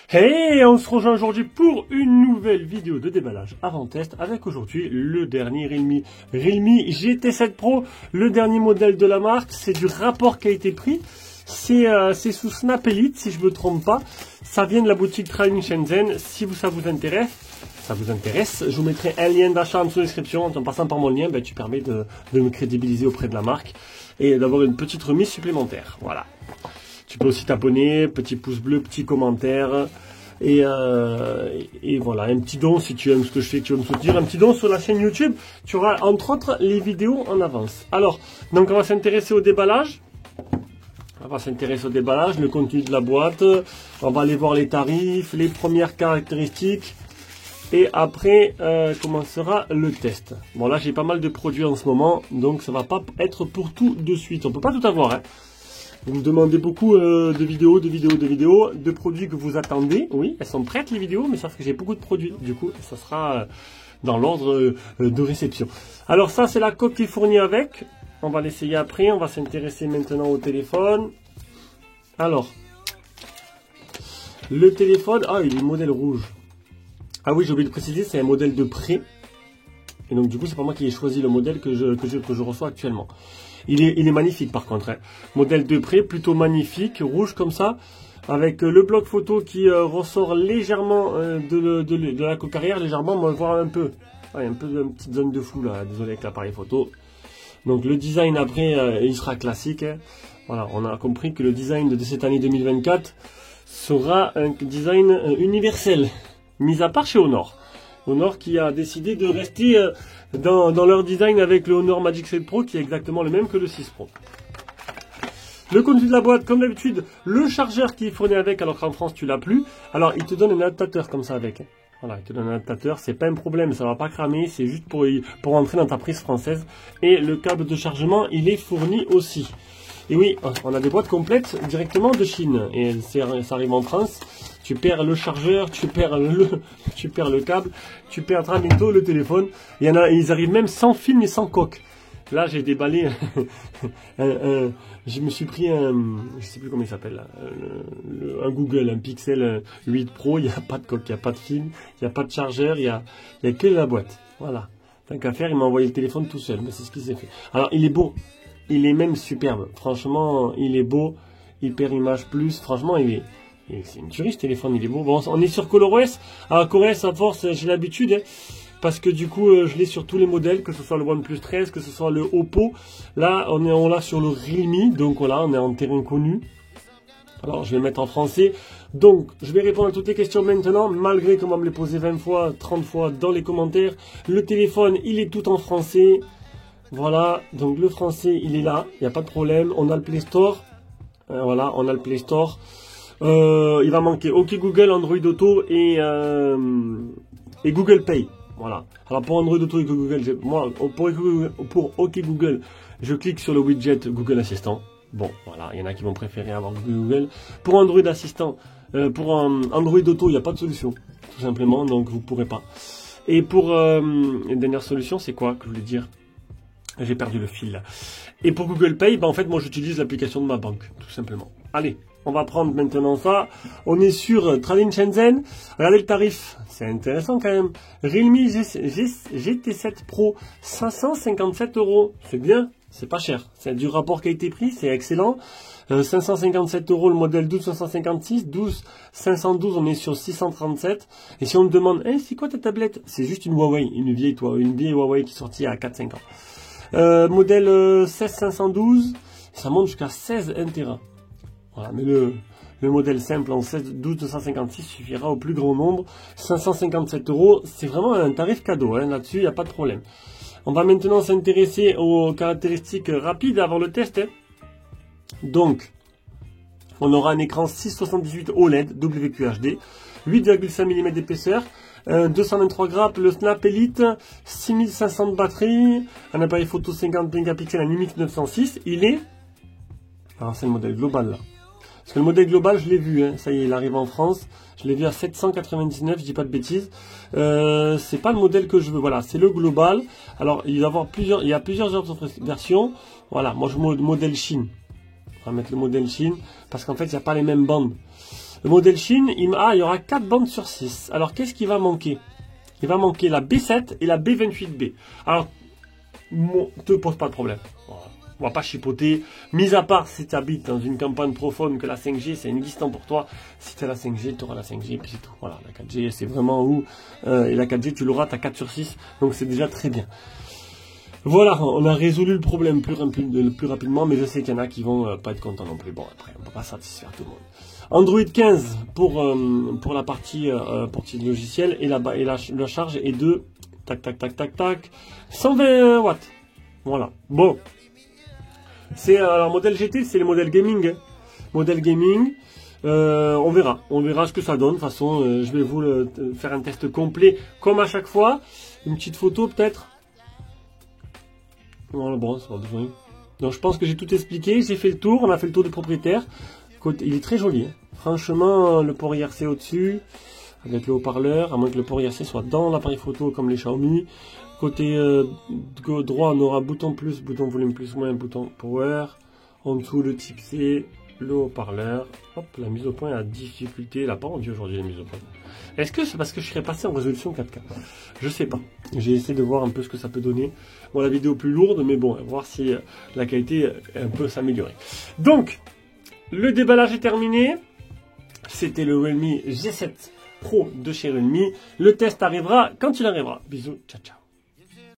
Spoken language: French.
Hey, on se rejoint aujourd'hui pour une nouvelle vidéo de déballage avant test avec aujourd'hui le dernier Realme GT7 Pro, le dernier modèle de la marque. C'est du rapport qualité-prix, c'est sous Snap Elite si je me trompe pas. Ça vient de la boutique Trading Shenzhen. Si ça vous intéresse, je vous mettrai un lien d'achat en description. En passant par mon lien, tu permets de me crédibiliser auprès de la marque et d'avoir une petite remise supplémentaire. Voilà. Tu peux aussi t'abonner, petit pouce bleu, petit commentaire, et voilà, un petit don si tu aimes ce que je fais, que tu veux me soutenir, un petit don sur la chaîne YouTube, tu auras entre autres les vidéos en avance. Alors, donc on va s'intéresser au déballage, le contenu de la boîte, on va aller voir les tarifs, les premières caractéristiques, et après commencera le test. Bon là j'ai pas mal de produits en ce moment, donc ça va pas être pour tout de suite, on peut pas tout avoir, hein. Vous me demandez beaucoup de vidéos, de produits que vous attendez. Oui, elles sont prêtes les vidéos, mais sauf que j'ai beaucoup de produits. Du coup, ça sera dans l'ordre de réception. Alors ça, c'est la coque qui est fournie avec. On va l'essayer après. On va s'intéresser maintenant au téléphone. Alors, le téléphone, il est modèle rouge. Ah oui, j'ai oublié de préciser, c'est un modèle de prêt. Et donc du coup, c'est pas moi qui ai choisi le modèle que je reçois actuellement. Il est magnifique par contre, hein. Modèle de prêt, plutôt magnifique, rouge comme ça, avec le bloc photo qui ressort légèrement de la coque arrière, légèrement, on va voir un peu. Il y a un peu une petite zone de flou là, désolé avec l'appareil photo. Donc le design après, il sera classique, hein. Voilà, on a compris que le design de cette année 2024 sera un design universel, mis à part chez Honor. Honor qui a décidé de rester dans leur design avec le Honor Magic 7 Pro qui est exactement le même que le 6 Pro. Le contenu de la boîte, comme d'habitude, le chargeur qui est fourni avec, alors qu'en France tu l'as plus. Alors il te donne un adaptateur comme ça avec. Voilà, il te donne un adaptateur, c'est pas un problème, ça va pas cramer, c'est juste pour entrer dans ta prise française. Et le câble de chargement, il est fourni aussi. Et oui, on a des boîtes complètes directement de Chine. Et ça arrive en France. Tu perds le chargeur, tu perds le câble, tu perds très bientôt le téléphone. Il y en a, ils arrivent même sans film et sans coque. Là, j'ai déballé je me suis pris je sais plus comment il s'appelle, un Google, un Pixel 8 Pro. Il n'y a pas de coque, il n'y a pas de film, il n'y a pas de chargeur, il y a que la boîte. Voilà. Tant qu'à faire, il m'a envoyé le téléphone tout seul. Mais c'est ce qui s'est fait. Alors, il est beau. Il est même superbe. Franchement, il est beau. Hyper Image Plus. Franchement, c'est une tuerie ce téléphone, il est beau. Bon, on est sur ColorOS. Alors ColorOS, à force, j'ai l'habitude, hein, parce que du coup, je l'ai sur tous les modèles, que ce soit le OnePlus 13, que ce soit le Oppo. Là, on l'a sur le Realme, donc voilà, on est en terrain connu. Alors, je vais mettre en français. Donc, je vais répondre à toutes les questions maintenant, malgré qu'on va me les poser 20 fois, 30 fois dans les commentaires. Le téléphone, il est tout en français. Voilà, donc le français, il est là, il n'y a pas de problème. On a le Play Store. Voilà, on a le Play Store. Il va manquer OK Google, Android Auto et Google Pay. Voilà. Alors pour Android Auto et Google, pour OK Google, je clique sur le widget Google Assistant. Bon, voilà, il y en a qui vont préférer avoir Google. Pour Android Assistant, pour Android Auto, il n'y a pas de solution, tout simplement, donc vous ne pourrez pas. Et pour une dernière solution, c'est quoi que je voulais dire? J'ai perdu le fil là. Et pour Google Pay, en fait, moi j'utilise l'application de ma banque, tout simplement. Allez, on va prendre maintenant ça. On est sur Trading Shenzhen. Regardez le tarif, c'est intéressant quand même. Realme GT7 Pro, 557 €. C'est bien, c'est pas cher. C'est du rapport qualité-prix, c'est excellent. 557 € le modèle 12556, 512 on est sur 637. Et si on me demande, c'est quoi ta tablette? C'est juste une Huawei, une vieille Huawei qui est sortie à 4-5 ans. Modèle 16512, ça monte jusqu'à 16 Tera. Voilà, mais le modèle simple en 12256 suffira au plus grand nombre. 557 €, c'est vraiment un tarif cadeau, hein, là-dessus il n'y a pas de problème. On va maintenant s'intéresser aux caractéristiques rapides avant le test, hein. Donc, on aura un écran 678 OLED WQHD, 8,5 mm d'épaisseur, 223 grammes, le Snap Elite, 6500 de batterie, un appareil photo 50 mégapixels, un IMX 906. Il est... Alors c'est le modèle global là. Parce que le modèle global, je l'ai vu, hein, ça y est, il arrive en France. Je l'ai vu à 799, je dis pas de bêtises. C'est pas le modèle que je veux, voilà, c'est le global. Alors, il y a plusieurs autres versions. Voilà, moi je mets le modèle Chine. On va mettre le modèle Chine, parce qu'en fait, il n'y a pas les mêmes bandes. Le modèle Chine, il y aura 4 bandes sur 6. Alors, qu'est-ce qui va manquer? Il va manquer la B7 et la B28B. Alors, ne te pose pas de problème. Voilà. On va pas chipoter. Mis à part si tu habites dans une campagne profonde que la 5G, c'est inexistant pour toi. Si tu as la 5G, tu auras la 5G et puis c'est tout. Voilà, la 4G, c'est vraiment où. Et la 4G, tu l'auras, tu as 4 sur 6. Donc, c'est déjà très bien. Voilà, on a résolu le problème plus rapidement, mais je sais qu'il y en a qui vont pas être contents non plus. Bon, après, on ne peut pas satisfaire tout le monde. Android 15 pour la partie logiciel et la charge est de tac tac tac tac tac 120 watts. Voilà. Bon, c'est alors modèle GT, c'est le modèle gaming. Modèle gaming. On verra ce que ça donne. De toute façon, je vais vous faire un test complet comme à chaque fois. Une petite photo peut-être. Voilà, bon, ça va besoin. Donc je pense que j'ai tout expliqué. J'ai fait le tour. On a fait le tour du propriétaire. Il est très joli. Hein. Franchement, le port IRC au-dessus, avec le haut-parleur, à moins que le port IRC soit dans l'appareil photo comme les Xiaomi. Côté droit, on aura bouton plus, bouton volume plus, moins, bouton power. En dessous, le type C, le haut-parleur. Hop, la mise au point à difficulté. Elle n'a pas rendu aujourd'hui la mise au point. Est-ce que c'est parce que je serais passé en résolution 4K? Je sais pas. J'ai essayé de voir un peu ce que ça peut donner. Bon, la vidéo plus lourde, mais bon, voir si la qualité un peu s'améliorer. Donc, le déballage est terminé. C'était le Realme G7 Pro de chez Realme. Le test arrivera quand il arrivera. Bisous, ciao ciao.